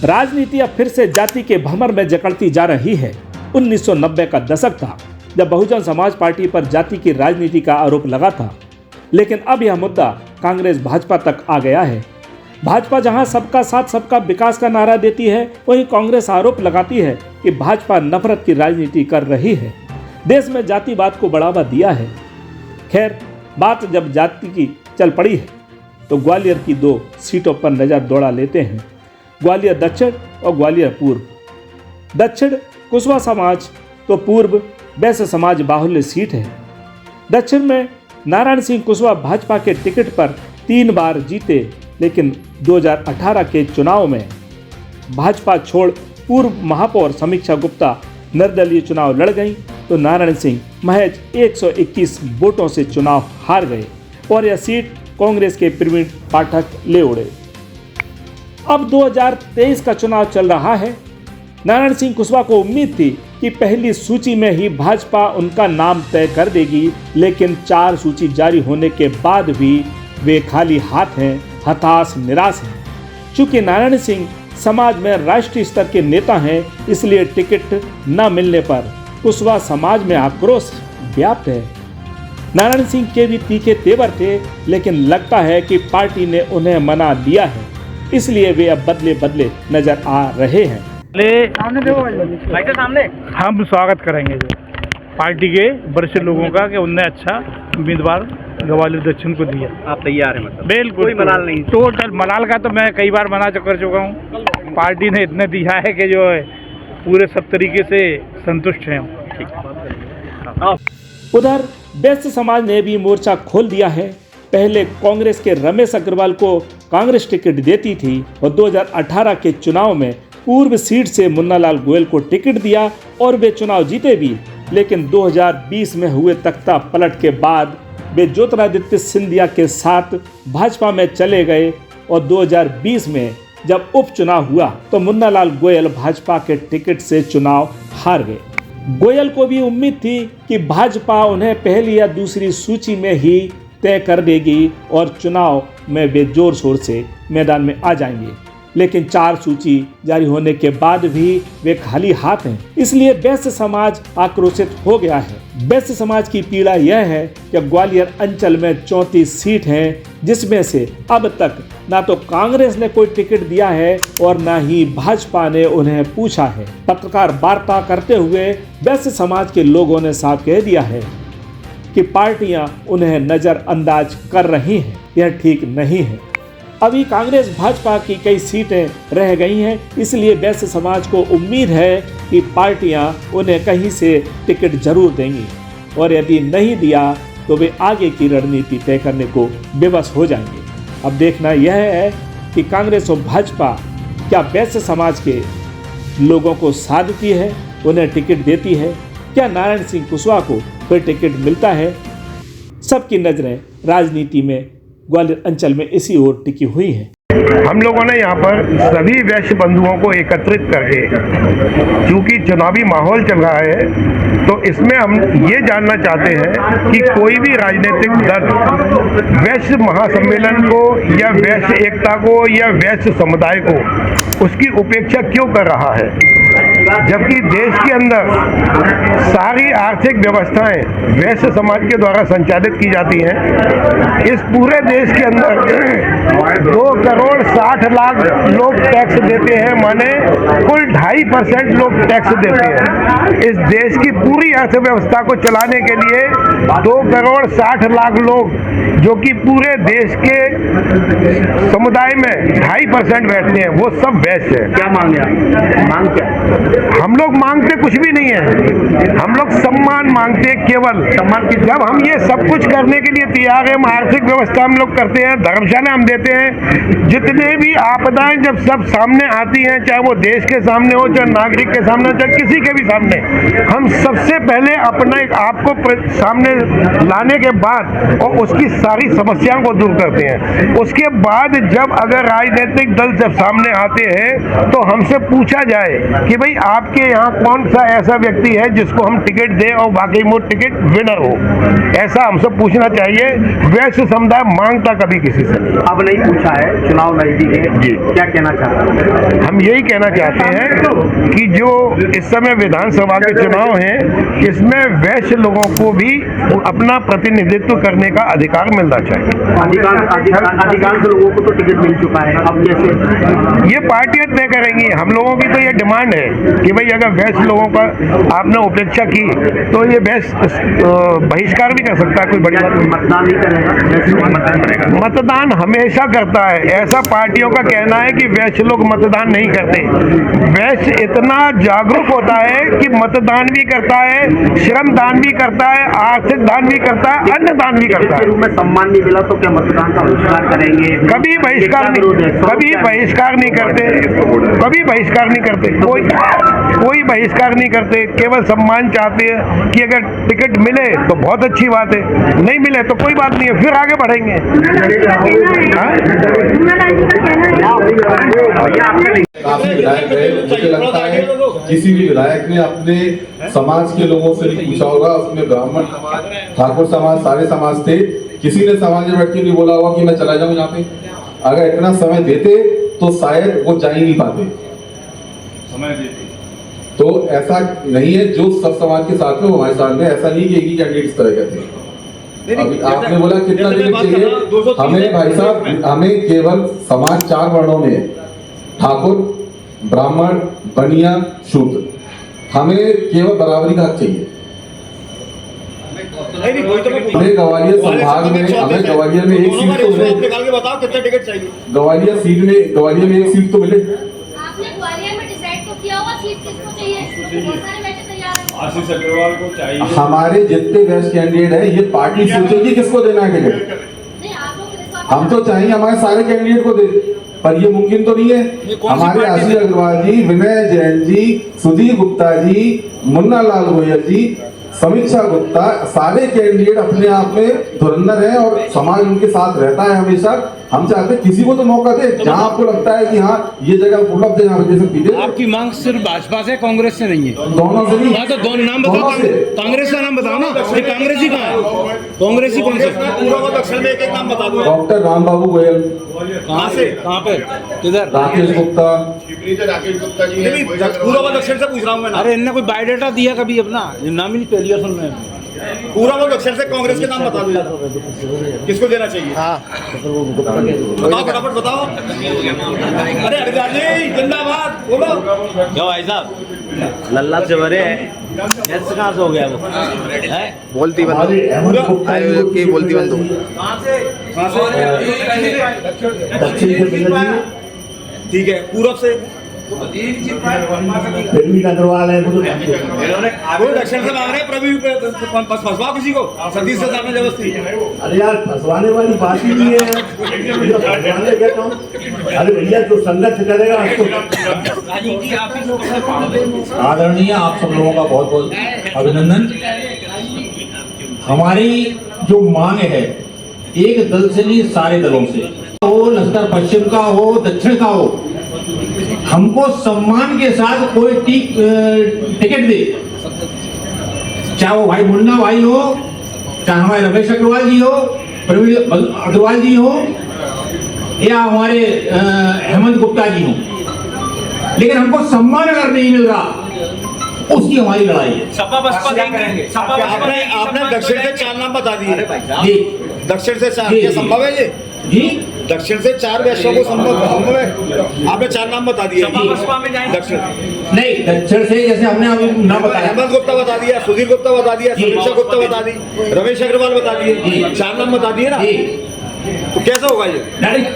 राजनीति अब फिर से जाति के भंवर में जकड़ती जा रही है। 1990 का दशक था जब बहुजन समाज पार्टी पर जाति की राजनीति का आरोप लगा था, लेकिन अब यह मुद्दा कांग्रेस भाजपा तक आ गया है। भाजपा जहां सबका साथ सबका विकास का नारा देती है, वहीं कांग्रेस आरोप लगाती है कि भाजपा नफरत की राजनीति कर रही है, देश में जातिवाद को बढ़ावा दिया है। खैर, बात जब जाति की चल पड़ी है तो ग्वालियर की 2 सीटों पर नजर दौड़ा लेते हैं, ग्वालियर दक्षिण और ग्वालियर पूर्व। दक्षिण कुशवा समाज तो पूर्व वैश्य समाज बाहुल्य सीट है। दक्षिण में नारायण सिंह कुशवा भाजपा के टिकट पर 3 बार जीते, लेकिन 2018 के चुनाव में भाजपा छोड़ पूर्व महापौर समीक्षा गुप्ता निर्दलीय चुनाव लड़ गई तो नारायण सिंह महज 121 वोटों से चुनाव हार गए और यह सीट कांग्रेस के प्रवीण पाठक ले उड़े। अब 2023 का चुनाव चल रहा है। नारायण सिंह कुशवा को उम्मीद थी कि पहली सूची में ही भाजपा उनका नाम तय कर देगी, लेकिन 4 सूची जारी होने के बाद भी वे खाली हाथ हैं, हताश निराश हैं। चूंकि नारायण सिंह समाज में राष्ट्रीय स्तर के नेता हैं, इसलिए टिकट न मिलने पर कुशवा समाज में आक्रोश व्याप्त है। नारायण सिंह के भी तीखे तेवर थे, लेकिन लगता है कि पार्टी ने उन्हें मना लिया है, इसलिए वे अब बदले बदले नजर आ रहे हैं। सामने हम स्वागत करेंगे जो पार्टी के वरिष्ठ लोगों का कि उनने अच्छा उम्मीदवार ग्वालियर दक्षिण को दिया। आप तैयार हैं? मतलब बिल्कुल, कोई मलाल नहीं। टोटल मलाल का तो मैं कई बार मना कर चुका हूँ। पार्टी ने इतने दिया है कि जो है पूरे सब तरीके से संतुष्ट हैं। उधर वैश्य समाज ने भी मोर्चा खोल दिया है। पहले कांग्रेस के रमेश अग्रवाल को कांग्रेस टिकट देती थी और 2018 के चुनाव में पूर्व सीट से मुन्नालाल गोयल को टिकट दिया और वे चुनाव जीते भी, लेकिन 2020 में हुए तख्ता पलट के बाद वे ज्योतिरादित्य सिंधिया के साथ भाजपा में चले गए और 2020 में जब उपचुनाव हुआ तो मुन्नालाल गोयल भाजपा के टिकट से चुनाव हार गए। गोयल को भी उम्मीद थी कि भाजपा उन्हें पहली या दूसरी सूची में ही तय कर देगी और चुनाव में वे जोर शोर से मैदान में आ जाएंगे, लेकिन 4 सूची जारी होने के बाद भी वे खाली हाथ हैं, इसलिए वैश्य समाज आक्रोशित हो गया है। वैश्य समाज की पीड़ा यह है कि ग्वालियर अंचल में 34 सीट हैं, जिसमें से अब तक ना तो कांग्रेस ने कोई टिकट दिया है और ना ही भाजपा ने उन्हें पूछा है। पत्रकार वार्ता करते हुए वैश्य समाज के लोगों ने साफ कह दिया है कि पार्टियां उन्हें नजरअंदाज कर रही हैं, यह ठीक नहीं है। अभी कांग्रेस भाजपा की कई सीटें रह गई हैं, इसलिए वैश्य समाज को उम्मीद है कि पार्टियां उन्हें कहीं से टिकट जरूर देंगी और यदि नहीं दिया तो वे आगे की रणनीति तय करने को विवश हो जाएंगे। अब देखना यह है कि कांग्रेस और भाजपा क्या वैश्य समाज के लोगों को साधती है, उन्हें टिकट देती है, क्या नारायण सिंह कुशवा को कोई टिकट मिलता है। सबकी नजरें राजनीति में ग्वालियर अंचल में इसी ओर टिकी हुई है। हम लोगों ने यहाँ पर सभी वैश्य बंधुओं को एकत्रित करके, क्योंकि चुनावी माहौल चल रहा है, तो इसमें हम ये जानना चाहते हैं कि कोई भी राजनीतिक दल वैश्य महासम्मेलन को या वैश्य एकता को या वैश्य समुदाय को उसकी उपेक्षा क्यों कर रहा है, जबकि देश के अंदर सारी आर्थिक व्यवस्थाएं वैश्य समाज के द्वारा संचालित की जाती हैं। इस पूरे देश के अंदर 2,60,00,000 लोग टैक्स देते हैं, माने कुल 2.5% लोग टैक्स देते हैं। इस देश की पूरी अर्थव्यवस्था को चलाने के लिए 2,60,00,000 लोग, जो कि पूरे देश के समुदाय में 2.5% बैठते हैं, वो सब वैश्य है। क्या मांग क्या? हम लोग मांगते कुछ भी नहीं है, हम लोग सम्मान मांगते, केवल सम्मान की। जब हम ये सब कुछ करने के लिए तैयार है, हम आर्थिक व्यवस्था हम लोग करते हैं, धर्मशाला हम देते हैं, जितने भी आपदाएं जब सब सामने आती हैं, चाहे वो देश के सामने हो, चाहे नागरिक के सामने, चाहे किसी के भी सामने, हम सबसे पहले अपने आपको सामने लाने के बाद और उसकी सारी समस्याओं को दूर करते हैं। उसके बाद जब अगर राजनीतिक दल जब सामने आते हैं तो हमसे पूछा जाए कि भाई आपके यहाँ कौन सा ऐसा व्यक्ति है है जिसको हम टिकट दें और वाकई में टिकट विनर हो, ऐसा हमसे पूछना चाहिए। वैश्य समुदाय मांगता कभी किसी से नहीं। अब नहीं पूछा है, चुनाव नजदीक है जी, क्या कहना चाहते हैं? हम यही कहना चाहते हैं कि जो इस समय विधानसभा के चुनाव हैं, इसमें वैश्य लोगों को भी अपना प्रतिनिधित्व करने का अधिकार मिलना चाहिए। अधिकांश लोगों को तो टिकट मिल चुका है, अब कैसे? ये पार्टियां तय करेंगी। हम लोगों की तो ये डिमांड है कि भाई अगर वैश्य लोगों का आपने उपेक्षा की तो ये वैश्य बहिष्कार भी कर सकता है, कोई बड़ी बात नहीं। मतदान नहीं करेगा? मतदान हमेशा करता है। ऐसा पार्टियों का कहना है कि वैश्य लोग मतदान नहीं करते। वैश्य इतना जागरूक होता है कि मतदान भी करता है, श्रम दान भी करता है, आर्थिक दान भी करता है, अन्न दान भी करता है। रूप में सम्मान नहीं मिला तो क्या मतदान का बहिष्कार करेंगे? कभी बहिष्कार नहीं करते, कभी बहिष्कार नहीं करते, कोई बहिष्कार नहीं करते। केवल सम्मान चाहते हैं कि अगर टिकट मिले तो बहुत अच्छी बात है, नहीं मिले तो कोई बात नहीं है, फिर आगे बढ़ेंगे। काफी विधायक रहे, मुझे लगता है किसी भी विधायक ने अपने समाज के लोगों से नहीं पूछा होगा। उसमें ब्राह्मण समाज, ठाकुर समाज, सारे समाज थे। किसी ने समाज में बैठ के नहीं बोला होगा कि मैं चला जाऊं यहाँ पे। अगर इतना समय देते तो शायद वो जा ही नहीं पाते। समय देते तो ऐसा नहीं है, जो सब समाज के साथ में हमारे साथ में, ऐसा नहीं कि एक ही कैंडिडेट इस तरह के थे। अभी आपने बोला कितना टिकट चाहिए हमें, भाई साहब हमें केवल समाज 4 वर्णों में ठाकुर, ब्राह्मण, बनिया, शूद्र, हमें केवल बराबरी का हक चाहिए। हमें ग्वालियर संभाग में, हमें ग्वालियर में एक सीट तो मिले। निकाल के बताओ कितने टिकट चाहिए? ग्वालियर में एक सीट तो मिले। आपने ग्वालियर में डिसाइड तो किया होगा सीट किसको चाहिए? बहुत सारे वैसे तैयार हैं। आशीष अग्रवाल को चाहिए। हमारे जितने वेस्ट कैंडिडेट है, ये पार्टी सोचेगी किसको देना है टिकट। नहीं, आप लोग हम तो चाहिए हमारे सारे कैंडिडेट को दे, पर ये मुमकिन तो नहीं है। हमारे आशीष अग्रवाल जी, विनय जैन जी, सुधीर गुप्ता जी, मुन्ना लाल गोयल जी, समीक्षा गुप्ता, सारे कैंडिडेट अपने आप में धुरंधर हैं और समाज उनके साथ रहता है हमेशा। हम चाहते हैं किसी को तो मौका दे, जहां आपको लगता है कि हाँ ये जगह उपलब्ध है, यहाँ पे दे सकती है। आपकी मांग सिर्फ भाजपा से, कांग्रेस से नहीं है? दोनों से नहीं। हाँ तो दोनों नाम बताओ, कांग्रेस का नाम बताओ ना। ये कांग्रेस ही कहाँ है? कांग्रेस ही कौन से? पूर्व दक्षिण में एक नाम बता दो। डॉक्टर राम बाबू गोयल, कहाँ से, कहाँ पे, किधर? राकेश गुप्ता। पूर्व दक्षिण से पूछ रहा हूँ मैं। अरे इनने कोई बायोडाटा दिया कभी अपना? ये नाम ही नहीं, पहली बार सुन रहे हैं। पूर्व दक्षिण से कांग्रेस के नाम बता दो, किसको देना चाहिए? बताओ फटाफट बताओ। अरे हरिदास जी जिंदाबाद, बोलो। क्यों भाई साहब लल्ला से भरे ऐसे कहाँ से हो गया वो? बोलती बंद की बोलती बंद ठीक है। पूरब से अग्रवाल है, वो दक्षिण से मांग रहे हैं। प्रवीण फंसवा किसी को, सतीश से सामने जबरदस्ती। अरे यार फंसवाने वाली बात ही नहीं है। फंसवाने कहता हूँ, अरे भैया जो संघर्ष करेगा आदरणीय आप सब लोगों का बहुत बहुत अभिनंदन। हमारी जो मांग है एक दल से नहीं, सारे दलों से हो, नस्तर पश्चिम का हो, दक्षिण का हो, हमको सम्मान के साथ कोई टिकट दे, चाहे वो भाई मुन्ना भाई हो, चाहे हमारे रमेश अग्रवाल जी हो, प्रवीण अग्रवाल जी हो, या हमारे हेमंत गुप्ता जी हो, लेकिन हमको सम्मान अगर नहीं मिल रहा उसकी हमारी लड़ाई है। सपा बसपा देंगे। आपने दक्षिण से 4 नाम बता दिए जी, दक्षिण से 4, ये संभव है? ये जी दक्षिण से 4 वैश्यों को संभव है? आपने 4 नाम बता दिए। दक्षिण नहीं, दक्षिण से जैसे हमने अभी नाम बताया, हेमंत गुप्ता बता दिया, सुधीर गुप्ता बता दिया, समीक्षा गुप्ता बता दी, रमेश अग्रवाल बता दिए, 4 नाम बता दिए ना। तो कैसे होगा ये?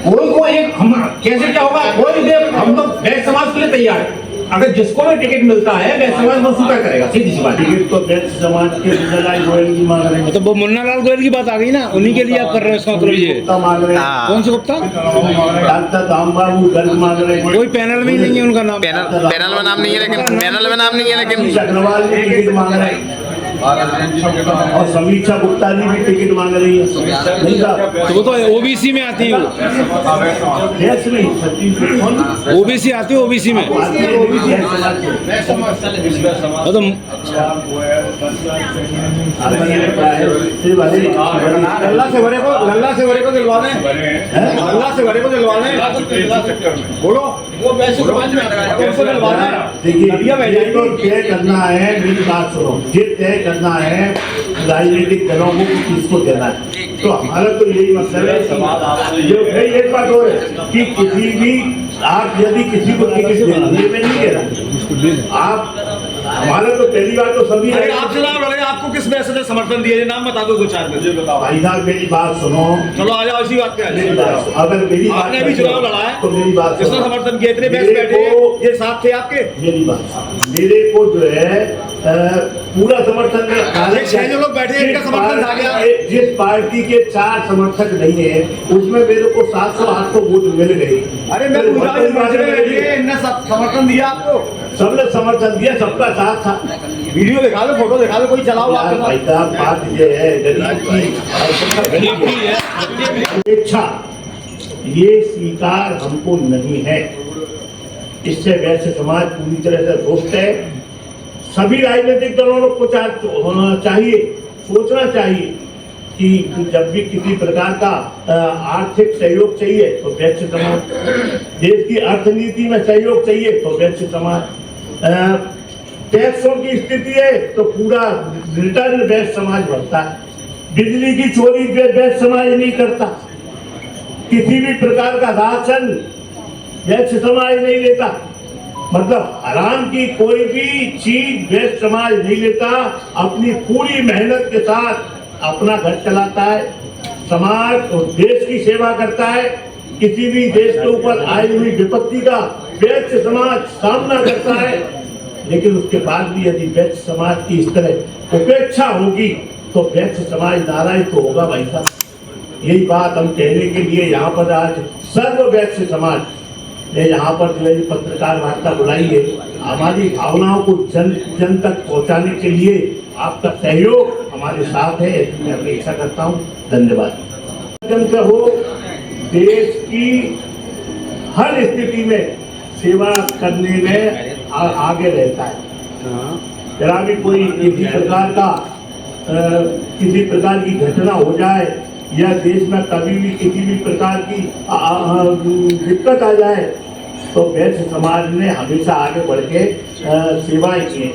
कोई एक हम कैसे क्या होगा? कोई भी हम तो वैश्य समाज के लिए तैयार है। अगर जिसको भी टिकट मिलता है वैश्य समाज वो स्वीकार करेगा, सीधी सी बात। टिकट तो वैश्य समाज के मुन्ना लाल गोयल की मांग रहे हैं, तो वो मुन्ना लाल गोयल की बात आ गई ना, उन्हीं के लिए आप कर रहे हैं इसका मतलब ये। मांग रहे हैं, कौन से गुप्ता? डॉक्टर राम बाबू गर्ग मांग रहे हैं। कोई पैनल में ही नहीं है उनका नाम। पैनल में नाम नहीं है, लेकिन पैनल में नाम नहीं है, लेकिन अग्रवाल भी टिकट मांग रहे हैं। और समीक्षा गुप्ता जी भी टिकट मांग रही है, नहीं साहब? तो वो तो ओबीसी में आती है, यस नहीं, छत्तीसगढ़ ओबीसी आती है, ओबीसी में लल्ला से बड़े को दिलवा दें, लल्ला से बड़े को दिलवा दें, बोलो वो वैसे समाज में दिलवा दें। देखिए, ये तो तय करना है, मेरी बात सुनो, ये तय करना है राजनीतिक दलों को किसको देना है। तो हमारा तो यही मसला है जो भाई एक बात और है कि किसी भी आप यदि किसी को टिकट देने में नहीं दे रहा आप, हमारा तो पहली बात तो सभी आप चुनाव लड़े, आपको किस वैसे ने समर्थन दिया, ये नाम बता दो 2-4 में। भाई साहब मेरी बात सुनो, चलो आ जाओ इसी बात पे। मेरी बात सुनो, अगर मेरी बात आपने भी चुनाव लड़ा है तो मेरी बात किसने समर्थन किया, इतने बैठ बैठे ये साथ थे आपके। मेरी बात, मेरे को जो है पूरा समर्थन ये 6 जो लोग बैठे हैं इनका समर्थन था क्या? जिस पार्टी के 4 समर्थक नहीं है उसमें मेरे को 700-800 वोट मिल गए। अरे मैं इनने समर्थन दिया आपको, सबने समर्थन दिया, सबका साथ था। वीडियो दिखा दो, फोटो दिखा दो, कोई चलाओ आपके भाई साहब बात ये है गरीब की इच्छा, ये स्वीकार हमको नहीं है। इससे वैश्य समाज पूरी तरह से दुष्ट है। सभी राजनीतिक दलों को चाहिए, सोचना चाहिए कि जब भी किसी प्रकार का आर्थिक सहयोग चाहिए तो वैश्य समाज, देश की अर्थनीति में सहयोग चाहिए तो वैश्य समाज, टैक्सों की स्थिति है तो पूरा रिटर्न वैश्य समाज भरता है, बिजली की चोरी वैश्य समाज नहीं करता, किसी भी प्रकार का राशन वैश्य समाज नहीं लेता, मतलब हराम की कोई भी चीज वैश्य समाज नहीं लेता, अपनी पूरी मेहनत के साथ अपना घर चलाता है, समाज और देश की सेवा करता है। किसी भी देश के ऊपर आई हुई विपत्ति का वैश्य समाज सामना करता है, लेकिन उसके बाद भी यदि वैश्य समाज की इस तरह उपेक्षा होगी तो वैश्य समाज नाराज तो होगा भाई साहब। यही बात हम कहने के लिए यहाँ पर आज सर्व वैश्य समाज ने यहाँ पर जो है पत्रकार वार्ता बुलाई है, हमारी भावनाओं को जन जन तक पहुँचाने के लिए आपका सहयोग हमारे साथ है, ऐसी मैं अपेक्षा करता हूँ। धन्यवाद। जन से हो, देश की हर स्थिति में सेवा करने में आगे रहता है। जरा भी कोई किसी प्रकार का किसी प्रकार की घटना हो जाए या देश में कभी भी किसी भी प्रकार की दिक्कत आ जाए तो वैश्य समाज ने हमेशा आगे बढ़ के सेवाएं की।